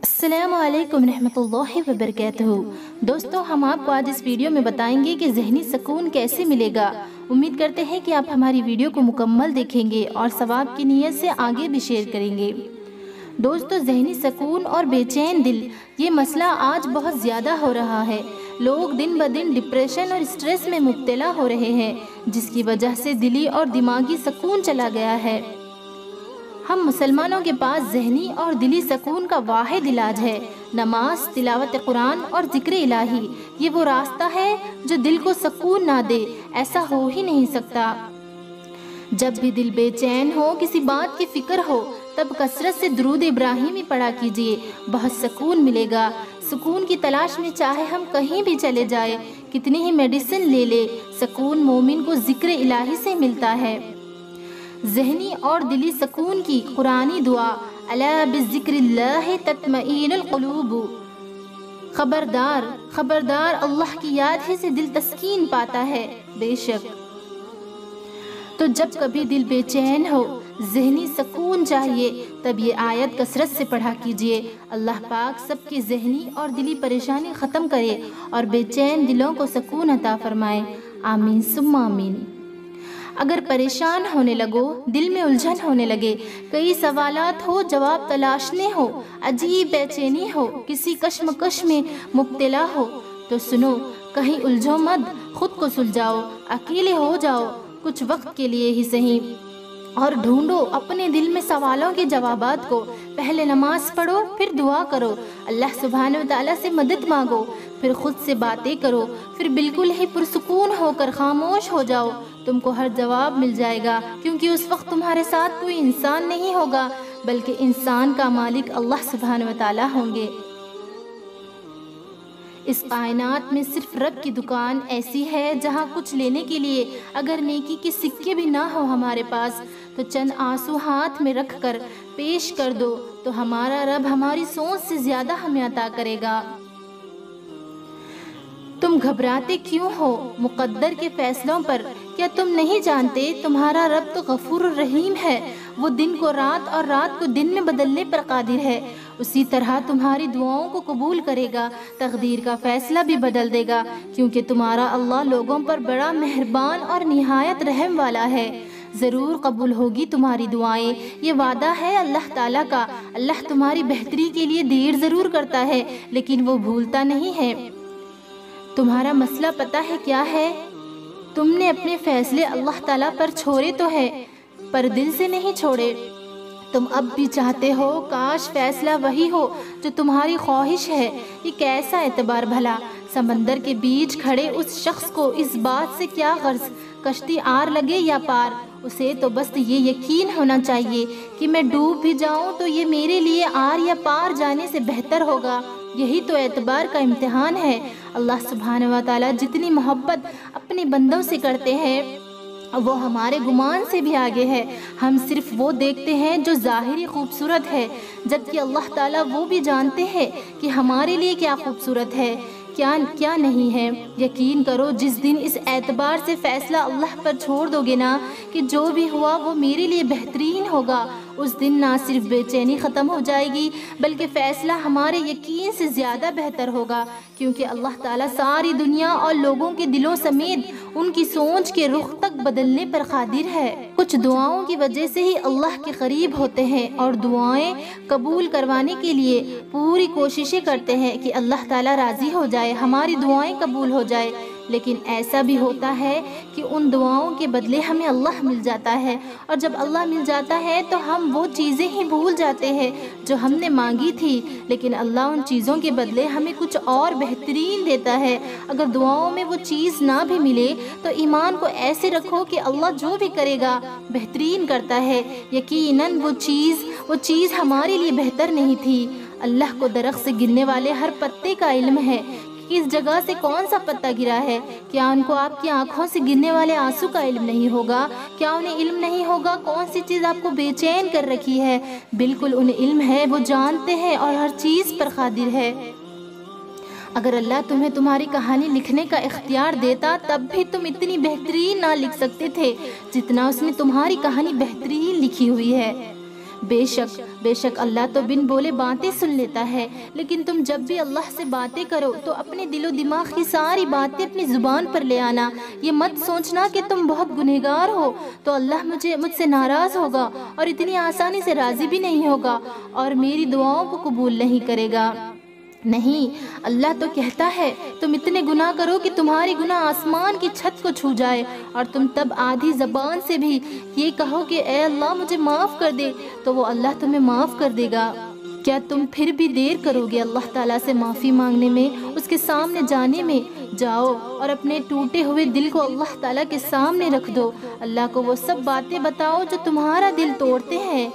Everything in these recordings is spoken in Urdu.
السلام علیکم رحمۃ اللہ وبرکاتہ۔ دوستوں، ہم آپ کو آج اس ویڈیو میں بتائیں گے کہ ذہنی سکون کیسے ملے گا۔ امید کرتے ہیں کہ آپ ہماری ویڈیو کو مکمل دیکھیں گے اور ثواب کی نیت سے آگے بھی شیئر کریں گے۔ دوستوں، ذہنی سکون اور بے چین دل، یہ مسئلہ آج بہت زیادہ ہو رہا ہے۔ لوگ دن بدن ڈپریشن اور اسٹریس میں مبتلا ہو رہے ہیں، جس کی وجہ سے دلی اور دماغی سکون چلا گیا ہے۔ ہم مسلمانوں کے پاس ذہنی اور دلی سکون کا واحد علاج ہے، نماز، تلاوت قرآن اور ذکر الہی۔ یہ وہ راستہ ہے جو دل کو سکون نہ دے، ایسا ہو ہی نہیں سکتا۔ جب بھی دل بے چین ہو، کسی بات کی فکر ہو، تب کثرت سے درود ابراہیمی پڑھا کیجیے، بہت سکون ملے گا۔ سکون کی تلاش میں چاہے ہم کہیں بھی چلے جائیں، کتنی ہی میڈیسن لے لے، سکون مومن کو ذکر الہی سے ملتا ہے۔ ذہنی اور دلی سکون کی قرآنی دعا، الا بذکر اللہ تطمئن القلوب۔ خبردار خبردار، اللہ کی یاد ہی سے دل تسکین پاتا ہے۔ بے شک تو جب کبھی دل بے چین ہو، ذہنی سکون چاہیے، تب یہ آیت کثرت سے پڑھا کیجیے۔ اللہ پاک سب کی ذہنی اور دلی پریشانی ختم کرے اور بے چین دلوں کو سکون عطا فرمائے، آمین ثم آمین۔ اگر پریشان ہونے لگو، دل میں الجھن ہونے لگے، کئی سوالات ہو، جواب تلاشنے ہو، عجیب بے چینی ہو، کسی کشمکش میں مبتلا ہو، تو سنو، کہیں الجھو مت، خود کو سلجھاؤ، اکیلے ہو جاؤ کچھ وقت کے لیے ہی صحیح، اور ڈھونڈو اپنے دل میں سوالوں کے جوابات کو۔ پہلے نماز پڑھو، پھر دعا کرو، اللہ سبحانہ و تعالیٰ سے مدد مانگو، پھر خود سے باتیں کرو، پھر بالکل ہی پرسکون ہو کر خاموش ہو جاؤ۔ تم کو ہر جواب مل جائے گا، کیونکہ اس وقت تمہارے ساتھ کوئی انسان نہیں ہوگا، بلکہ انسان کا مالک اللہ سبحانہ و تعالیٰ ہوں گے۔ اس کائنات میں صرف رب کی دکان ایسی ہے جہاں کچھ لینے کے لیے اگر نیکی کے سکے بھی نہ ہو ہمارے پاس، تو چند آنسو ہاتھ میں رکھ کر پیش کر دو، تو ہمارا رب ہماری سوچ سے زیادہ ہمیں عطا کرے گا۔ تم گھبراتے کیوں ہو مقدر کے فیصلوں پر؟ کیا تم نہیں جانتے تمہارا رب تو غفور الرحیم ہے، وہ دن کو رات اور رات کو دن میں بدلنے پر قادر ہے۔ اسی طرح تمہاری دعاؤں کو قبول کرے گا، تقدیر کا فیصلہ بھی بدل دے گا، کیونکہ تمہارا اللہ لوگوں پر بڑا مہربان اور نہایت رحم والا ہے۔ ضرور قبول ہوگی تمہاری دعائیں، یہ وعدہ ہے اللہ تعالیٰ کا۔ اللہ تمہاری بہتری کے لیے دیر ضرور کرتا ہے، لیکن وہ بھولتا نہیں ہے۔ تمہارا مسئلہ پتہ ہے کیا ہے؟ تم نے اپنے فیصلے اللہ تعالیٰ پر چھوڑے تو ہے، پر دل سے نہیں چھوڑے۔ تم اب بھی چاہتے ہو کاش فیصلہ وہی ہو جو تمہاری خواہش ہے۔ یہ کیسا اعتبار بھلا! سمندر کے بیچ کھڑے اس شخص کو اس بات سے کیا غرض، کشتی آر لگے یا پار؟ اسے تو بس یہ یقین ہونا چاہیے کہ میں ڈوب بھی جاؤں تو یہ میرے لیے آر یا پار جانے سے بہتر ہوگا۔ یہی تو اعتبار کا امتحان ہے۔ اللہ سبحانہ و تعالیٰ جتنی محبت اپنے بندوں سے کرتے ہیں، وہ ہمارے گمان سے بھی آگے ہے۔ ہم صرف وہ دیکھتے ہیں جو ظاہری خوبصورت ہے، جبکہ اللہ تعالیٰ وہ بھی جانتے ہیں کہ ہمارے لیے کیا خوبصورت ہے، کیا نہیں ہے۔ یقین کرو، جس دن اس اعتبار سے فیصلہ اللہ پر چھوڑ دو گے نا کہ جو بھی ہوا وہ میرے لیے بہترین ہوگا، اس دن نہ صرف بے چینی ختم ہو جائے گی، بلکہ فیصلہ ہمارے یقین سے زیادہ بہتر ہوگا، کیونکہ اللہ تعالیٰ ساری دنیا اور لوگوں کے دلوں سمیت ان کی سوچ کے رخ تک بدلنے پر قادر ہے۔ کچھ دعاؤں کی وجہ سے ہی اللہ کے قریب ہوتے ہیں، اور دعائیں قبول کروانے کے لیے پوری کوششیں کرتے ہیں کہ اللہ تعالیٰ راضی ہو جائے، ہماری دعائیں قبول ہو جائے۔ لیکن ایسا بھی ہوتا ہے کہ ان دعاؤں کے بدلے ہمیں اللہ مل جاتا ہے، اور جب اللہ مل جاتا ہے تو ہم وہ چیزیں ہی بھول جاتے ہیں جو ہم نے مانگی تھی، لیکن اللہ ان چیزوں کے بدلے ہمیں کچھ اور بہترین دیتا ہے۔ اگر دعاؤں میں وہ چیز نہ بھی ملے تو ایمان کو ایسے رکھو کہ اللہ جو بھی کرے گا بہترین کرتا ہے۔ یقیناً وہ چیز ہمارے لیے بہتر نہیں تھی۔ اللہ کو درخت سے گرنے والے ہر پتے کا علم ہے، کس جگہ سے کون سا پتا گرا ہے۔ کیا ان کو آپ کی آنکھوں سے گرنے والے آنسو کا علم نہیں ہوگا؟ کیا انہیں علم نہیں ہوگا کون سی چیز آپ کو بے چین کر رکھی ہے؟ بالکل انہیں علم ہے، وہ جانتے ہیں اور ہر چیز پر قادر ہے۔ اگر اللہ تمہیں تمہاری کہانی لکھنے کا اختیار دیتا، تب بھی تم اتنی بہترین نہ لکھ سکتے تھے جتنا اس نے تمہاری کہانی بہترین لکھی ہوئی ہے۔ بے شک اللہ تو بن بولے باتیں سن لیتا ہے، لیکن تم جب بھی اللہ سے باتیں کرو تو اپنے دل و دماغ کی ساری باتیں اپنی زبان پر لے آنا۔ یہ مت سوچنا کہ تم بہت گنہگار ہو تو اللہ مجھ سے ناراض ہوگا اور اتنی آسانی سے راضی بھی نہیں ہوگا اور میری دعاؤں کو قبول نہیں کرے گا۔ نہیں، اللہ تو کہتا ہے تم اتنے گناہ کرو کہ تمہاری گناہ آسمان کی چھت کو چھو جائے، اور تم تب آدھی زبان سے بھی یہ کہو کہ اے اللہ مجھے معاف کر دے، تو وہ اللہ تمہیں معاف کر دے گا۔ کیا تم پھر بھی دیر کرو گے اللہ تعالیٰ سے معافی مانگنے میں، اس کے سامنے جانے میں؟ جاؤ اور اپنے ٹوٹے ہوئے دل کو اللہ تعالیٰ کے سامنے رکھ دو، اللہ کو وہ سب باتیں بتاؤ جو تمہارا دل توڑتے ہیں،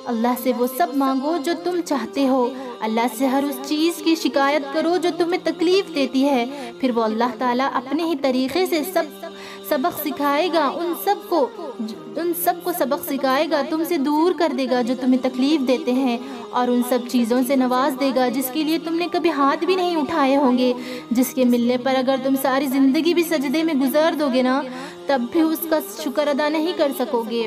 اللہ سے وہ سب مانگو جو تم چاہتے ہو، اللہ سے ہر اس چیز کی شکایت کرو جو تمہیں تکلیف دیتی ہے، پھر وہ اللہ تعالیٰ اپنے ہی طریقے سے سبق سکھائے گا، ان سب کو سبق سکھائے گا، تم سے دور کر دے گا جو تمہیں تکلیف دیتے ہیں، اور ان سب چیزوں سے نواز دے گا جس کے لیے تم نے کبھی ہاتھ بھی نہیں اٹھائے ہوں گے، جس کے ملنے پر اگر تم ساری زندگی بھی سجدے میں گزار دو گے نا، تب بھی اس کا شکر ادا نہیں کر سکو گے۔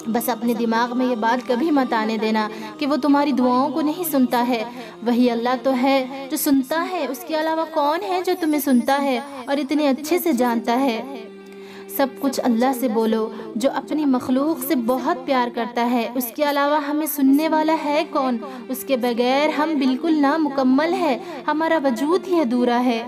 بس اپنے دماغ میں یہ بات کبھی مت آنے دینا کہ وہ تمہاری دعاؤں کو نہیں سنتا ہے، وہی اللہ تو ہے جو سنتا ہے، اس کے علاوہ کون ہے جو تمہیں سنتا ہے اور اتنے اچھے سے جانتا ہے۔ سب کچھ اللہ سے بولو جو اپنی مخلوق سے بہت پیار کرتا ہے، اس کے علاوہ ہمیں سننے والا ہے کون؟ اس کے بغیر ہم بالکل نامکمل ہے، ہمارا وجود ہی ادھورا ہے۔